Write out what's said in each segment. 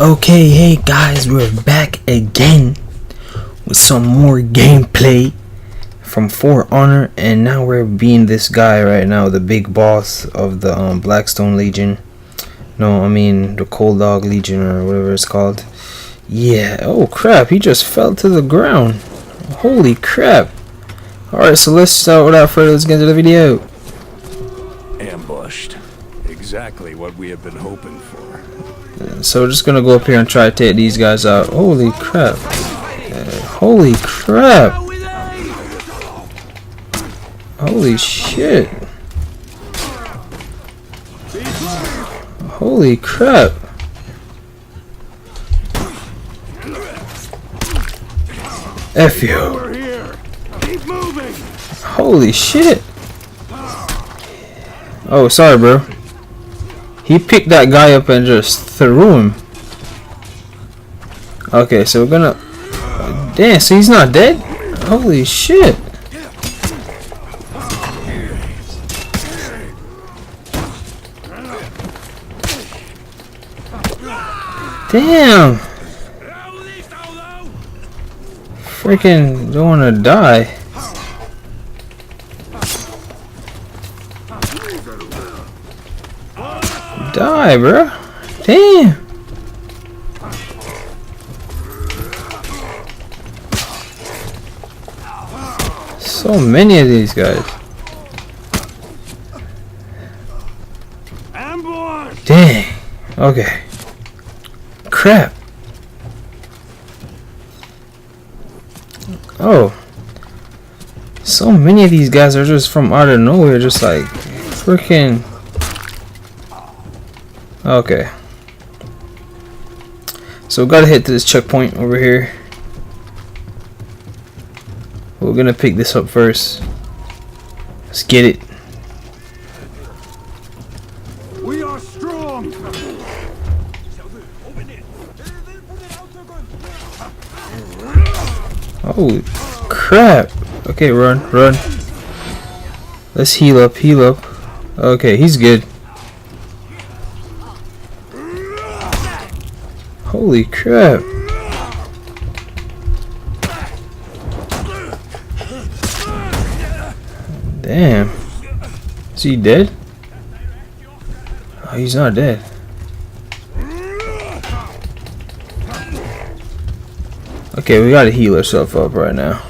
Okay, hey guys, we're back again with some more gameplay from For Honor, and now we're being this guy right now, the big boss of the Blackstone Legion. No, I mean the Cold Dog Legion or whatever it's called. Yeah, oh crap, he just fell to the ground. Holy crap. Alright, so let's start without further, let's get into the video. Ambushed. Exactly what we have been hoping for. So we're just gonna go up here and try to take these guys out. Holy crap. Holy crap. Holy shit. Holy crap. F you. Holy shit. Oh, sorry, bro. He picked that guy up and just threw him. Okay, so we're gonna... Damn, so he's not dead? Holy shit. Damn. Freaking don't wanna die. Die, bro. Damn. So many of these guys. Dang. Okay. Crap. Oh. So many of these guys are just from out of nowhere, just like freaking. Okay. So we gotta hit this checkpoint over here. We're gonna pick this up first. Let's get it. We are strong. Holy crap. Okay, run. Let's heal up. Okay, he's good. Holy crap. Damn. Is he dead? Oh, he's not dead. Okay, we gotta heal ourselves up right now.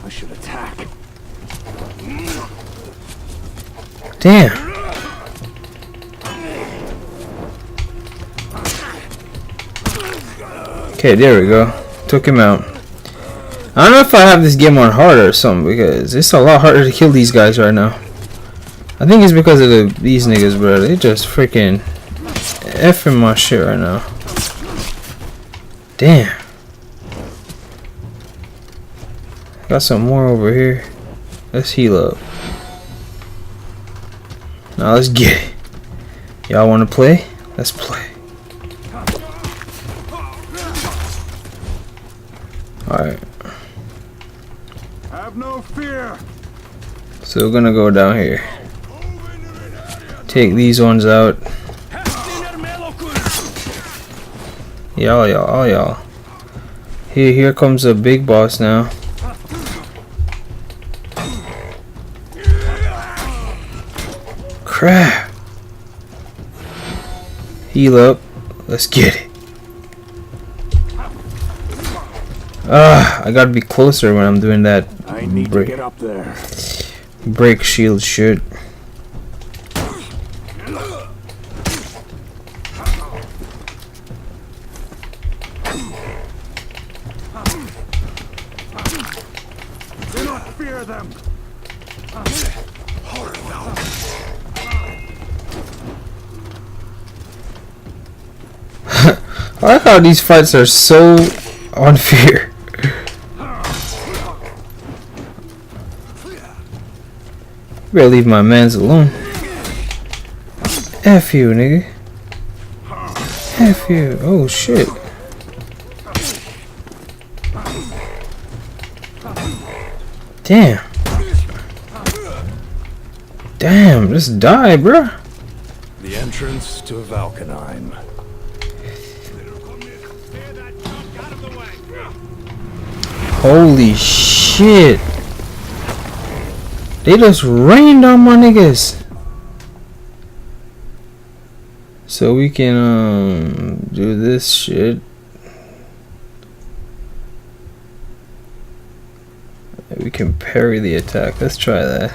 I should attack. Damn. Okay, there we go. Took him out. I don't know if I have this game on harder or something, because it's a lot harder to kill these guys right now. I think it's because of these niggas, bro. They just freaking effing my shit right now. Damn. Got some more over here. Let's heal up. Now let's get it. Y'all want to play? Let's play. Alright. Have no fear. So we're gonna go down here. Take these ones out. Y'all. Here comes a big boss now. Crap. Heal up. Let's get it. I gotta be closer when I'm doing that. I need to get up there. Break shield shit. Do not fear them. I like how these fights are so unfair. Better leave my mans alone. F you, nigga. F you. Oh shit. Damn. Damn, just die, bruh. The entrance to Valkenheim. Holy shit. They just rained on my niggas. So we can do this shit. We can parry the attack. Let's try that.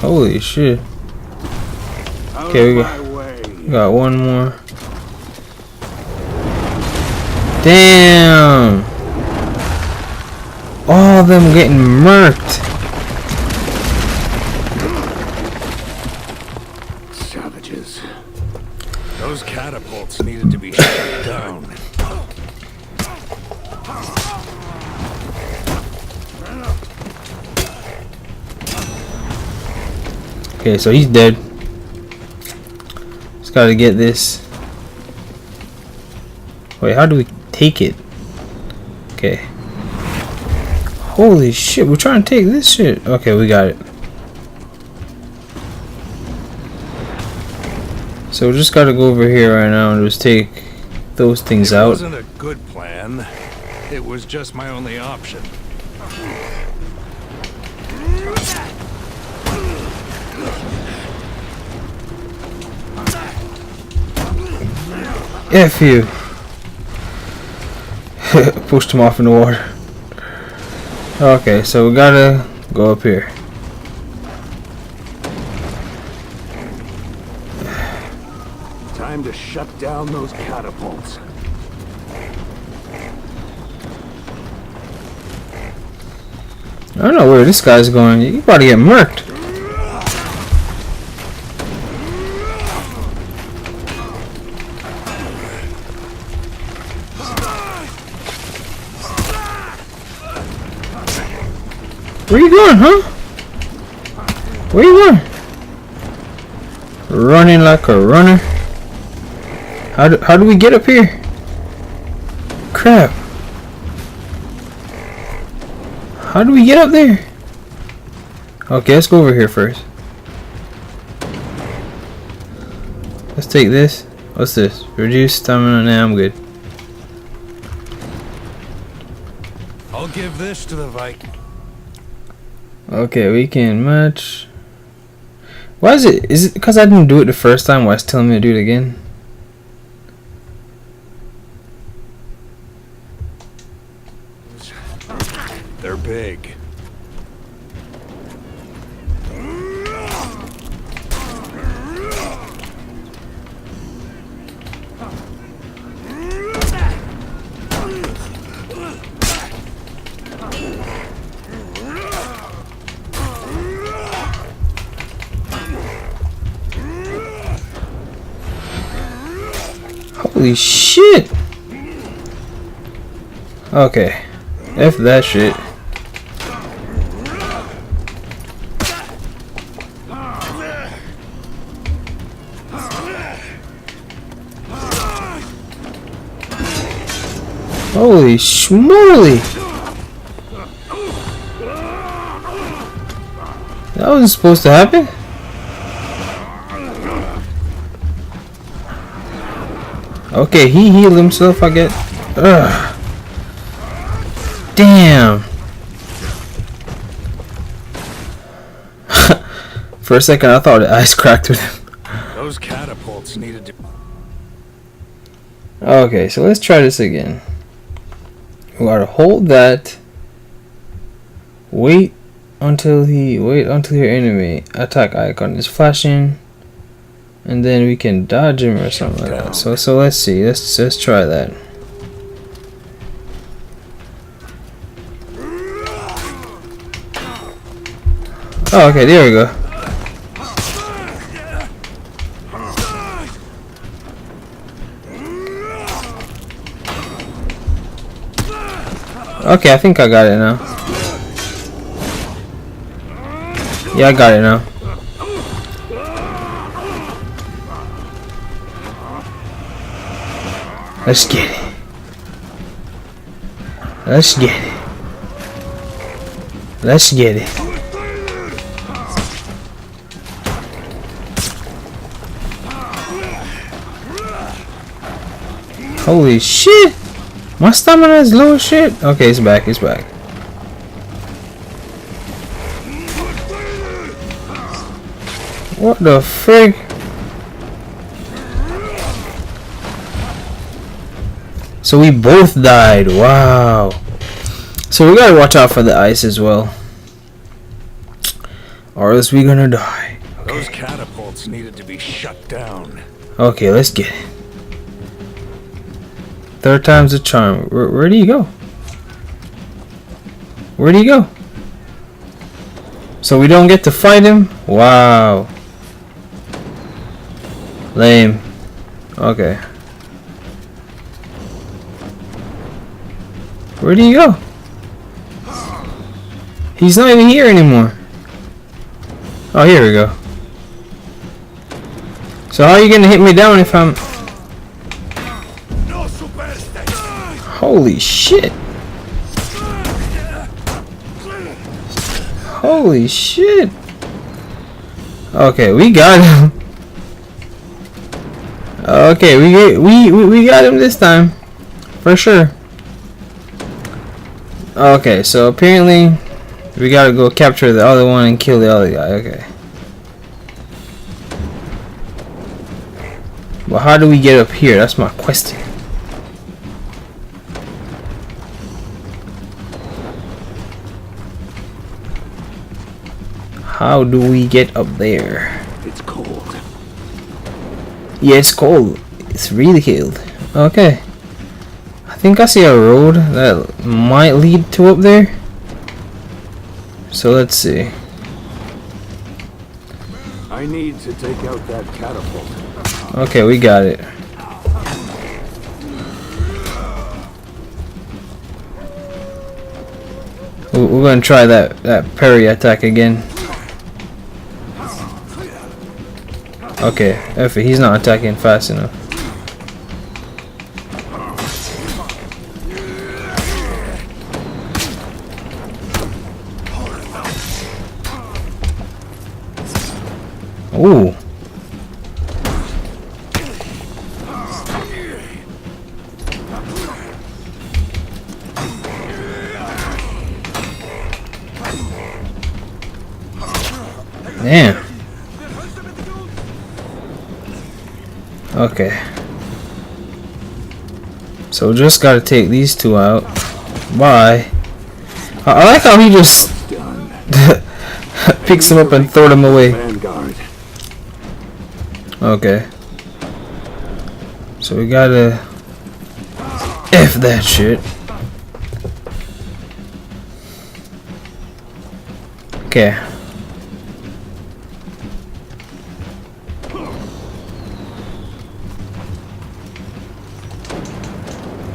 Holy shit. Okay, we got one more. Damn! All of them getting murked. Savages. Those catapults needed to be shut down. Okay, so he's dead. Just gotta get this. Wait, how do we take it? Okay. Holy shit, we're trying to take this shit. Okay, we got it. So we just gotta go over here right now and just take those things out. It wasn't a good plan. It was just my only option. F you. Pushed him off in the water. Okay, so we gotta go up here. Time to shut down those catapults. I don't know where this guy's going. You about to get murked. Where you going, huh? Where you going? Running like a runner. How do we get up here? Crap. How do we get up there? Okay, let's go over here first. Let's take this. What's this? Reduce stamina. Nah, I'm good. I'll give this to the Viking. Okay, we can match. Why is it? Is it because I didn't do it the first time? Why it's telling me to do it again? They're big. Holy shit! Okay, F that shit. Holy schmoly! That wasn't supposed to happen. Okay, he healed himself, I get. Ugh. Damn. For a second, I thought the ice cracked with him. Those catapults needed to. Okay, so let's try this again. We gotta hold that. Wait until your enemy attack icon is flashing. And then we can dodge him or something like that. So let's see. Let's try that. Oh, okay, there we go. Okay, I think I got it now. Yeah, I got it now. Let's get it. Let's get it. Let's get it. Holy shit! My stamina is low as shit. Okay, it's back. It's back. What the frick? So we both died. Wow. So we gotta watch out for the ice as well, or else we're gonna die. Okay. Those catapults needed to be shut down. Okay, let's get it. Third time's a charm. Where do you go? Where do you go? So we don't get to fight him? Wow. Lame. Okay. Where do you go? He's not even here anymore. Oh, here we go. So how are you gonna hit me down if I'm... Holy shit. Holy shit. Okay, we got him. Okay, we got him this time. For sure. Okay, so apparently we gotta go capture the other one and kill the other guy. Okay. Well, how do we get up here? That's my question. How do we get up there? It's cold. Yeah, it's cold. It's really cold. Okay. I think I see a road that might lead to up there. So let's see. I need to take out that catapult. Okay, we got it. We're gonna try that parry attack again. Okay, F it, he's not attacking fast enough. Ooh. Damn. Okay. So just gotta take these two out. Bye. I like how he just picks them up and throw them away. Okay. So we gotta F that shit. Okay.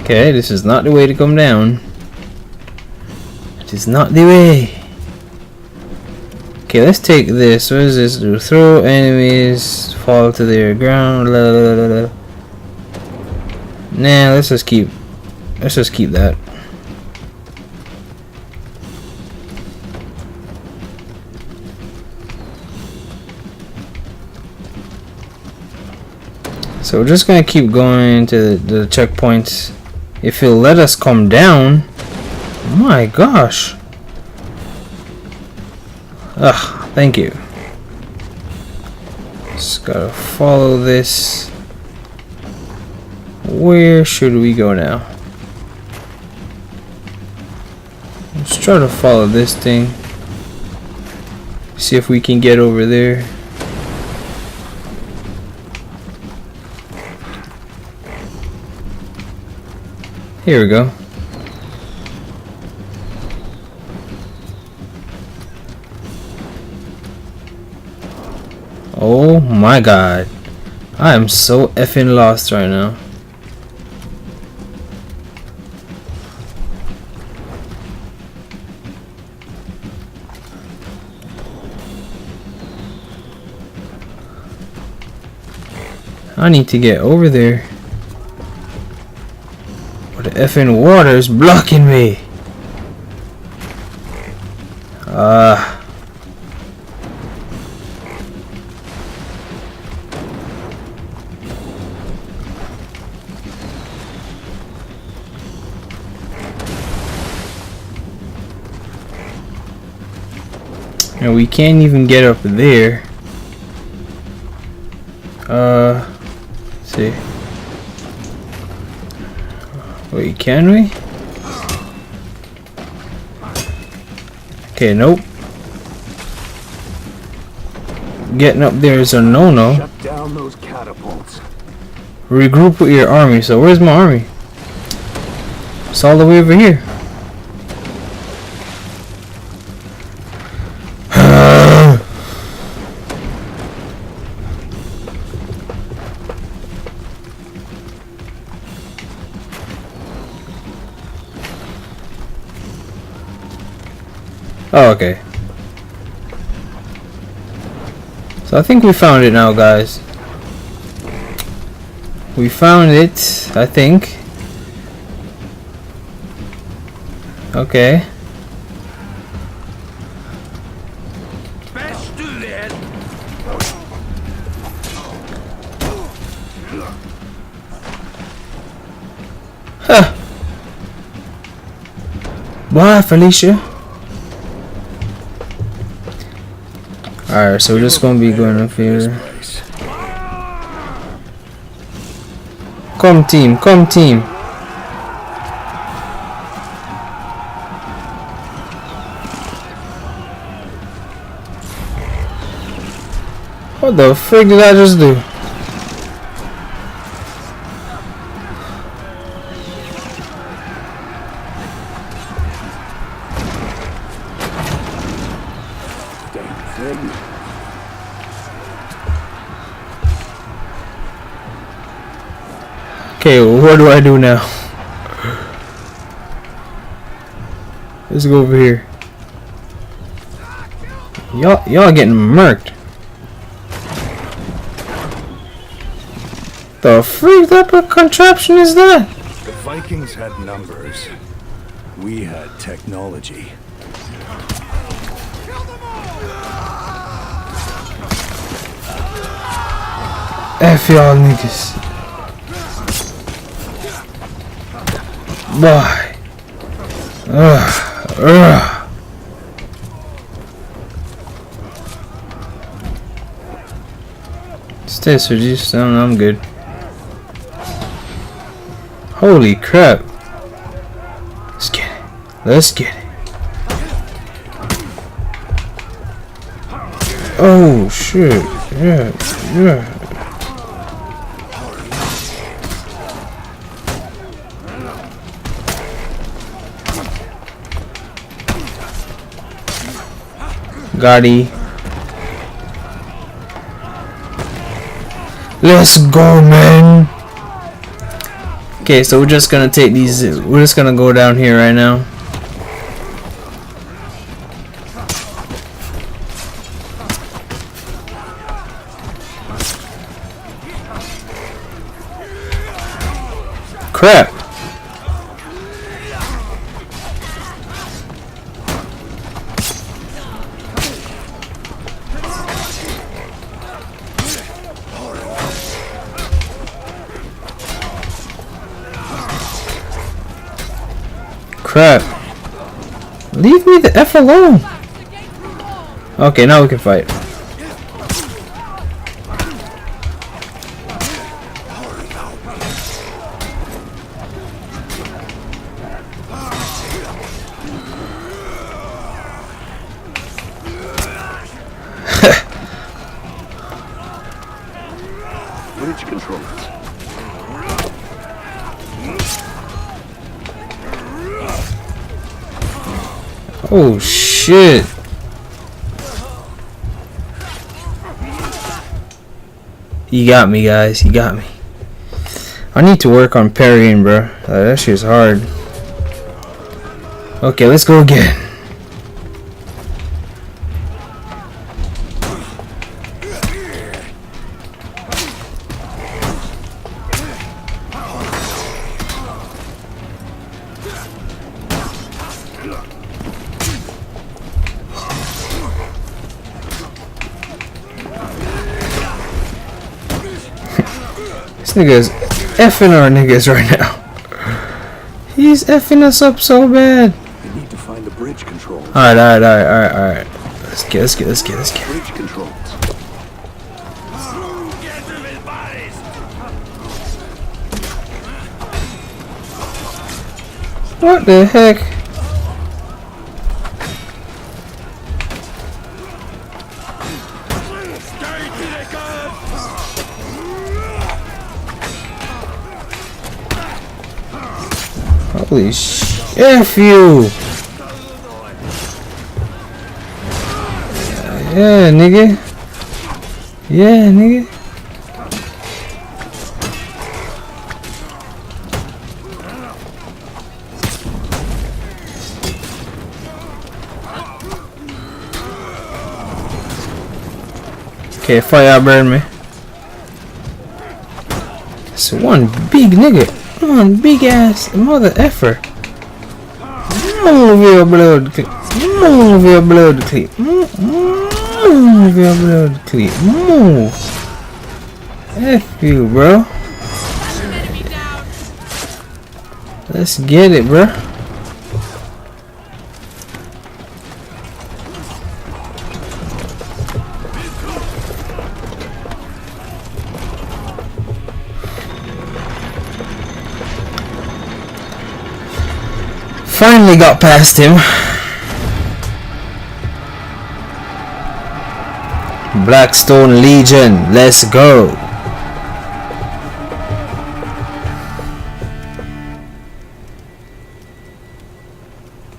Okay, this is not the way to come down. It is not the way. Okay, let's take this. What does this do? Throw enemies, fall to their ground. La, la, la, la. Nah, let's just keep that. So we're just gonna keep going to the checkpoints. If he'll let us come down. My gosh. Ugh, thank you. Just gotta follow this. Where should we go now? Let's try to follow this thing. See if we can get over there. Here we go. Oh my god. I am so effing lost right now. I need to get over there. But the effing water is blocking me. And we can't even get up there. Let's see. Wait, can we? Okay, nope. Getting up there is a no-no. Shut down those catapults. Regroup with your army. So where's my army? It's all the way over here. Oh, okay. So I think we found it now, guys. We found it, I think. Okay. Best do that. Huh. Bye, Felicia. Alright, so we're just gonna be going up here. Come team, come team. What the frick did I just do? Okay, what do I do now? Let's go over here. Y'all getting murked. The freak type of contraption is that? The Vikings had numbers. We had technology. F y'all niggas. Boy. Stay, Sergi. I'm good. Holy crap. Let's get it. Let's get it. Oh shit. Yeah. Gotti. Let's go, man. Okay, so we're just gonna take these. We're just gonna go down here right now. Crap. Crap. Leave me the F alone. Okay, now we can fight. Which controls? Oh shit. You got me, guys. You got me. I need to work on parrying, bro. That shit's hard. Okay, let's go again. nigga is effing our niggas right now. He's effing us up so bad. We need to find the bridge controls. Alright. Let's get. Bridge controls. What the heck? Holy sh! F you! Yeah, nigga. Okay, fire burn me. It's one big nigga. One big ass mother effer. Move your blood clip. Move your blood clip. Move your blood clip. Move. F you, bro. Let's get it, bro. Finally got past him. Blackstone Legion, let's go.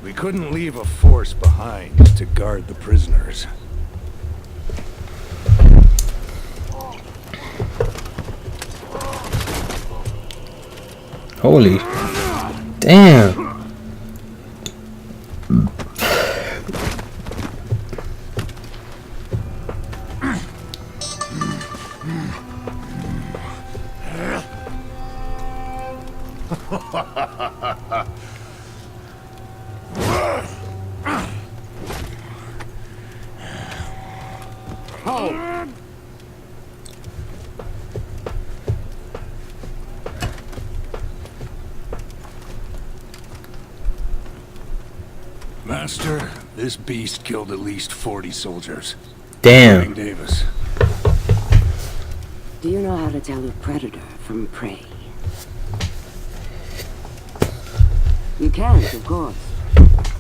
We couldn't leave a force behind to guard the prisoners. Holy damn. Master, this beast killed at least 40 soldiers. Damn. Davis. Do you know how to tell a predator from prey? You can't, of course,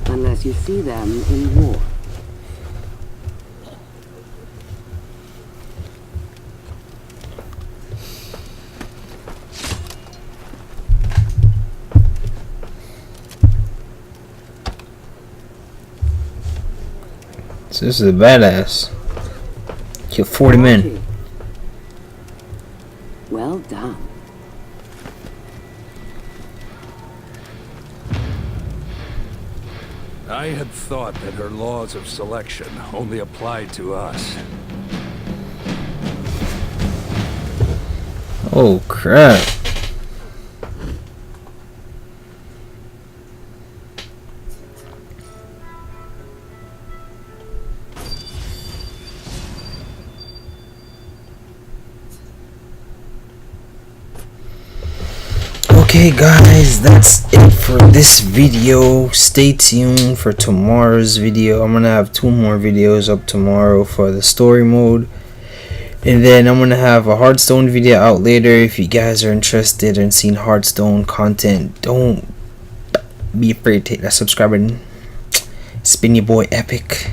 unless you see them in war. So this is a badass. Killed 40 men. Well done. I had thought that her laws of selection only applied to us. Oh crap. Okay guys, that's it for this video. Stay tuned for tomorrow's video. I'm gonna have 2 more videos up tomorrow for the story mode, and then I'm gonna have a Hearthstone video out later. If you guys are interested in seeing Hearthstone content, don't be afraid to hit that subscribe button. It's been your boy Epic.